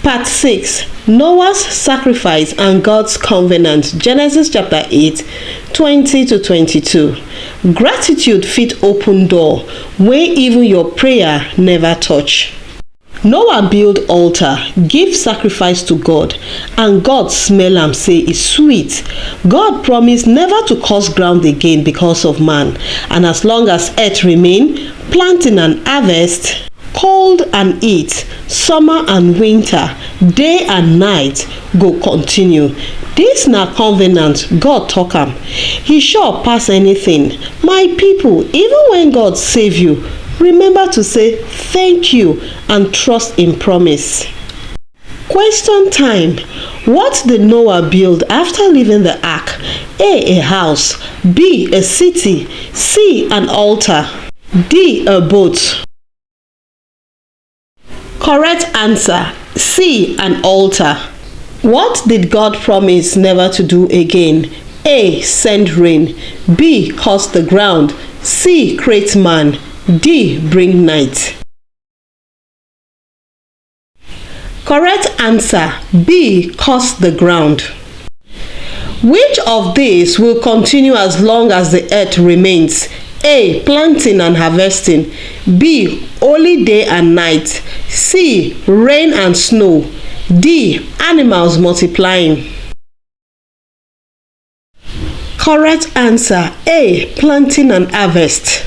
Part 6. Noah's sacrifice and God's covenant. Genesis chapter 8, 20 to 22. Gratitude fit open door wey even your prayer never touch. Noah build altar, give sacrifice to God, and God smell am say e sweet. God promise never to curse ground again because of man, and as long as earth remain, planting and harvest, cold and heat, summer and winter, day and night go continue. Dis na covenant God talk am. He sure pass anything. My people, even when God save you, remember to say thank you and trust in promise. Question time. What did Noah build after leaving the ark? A house, B, a city, C, an altar, D, a boat. Correct answer, C, an altar. What did God promise never to do again? A, send rain, B, curse the ground, C, create man, D, bring night. Correct answer, B, curse the ground. Which of these will continue as long as the earth remains? A, planting and harvesting, B, only day and night, C, rain and snow, D, animals multiplying. Correct answer, A, planting and harvest.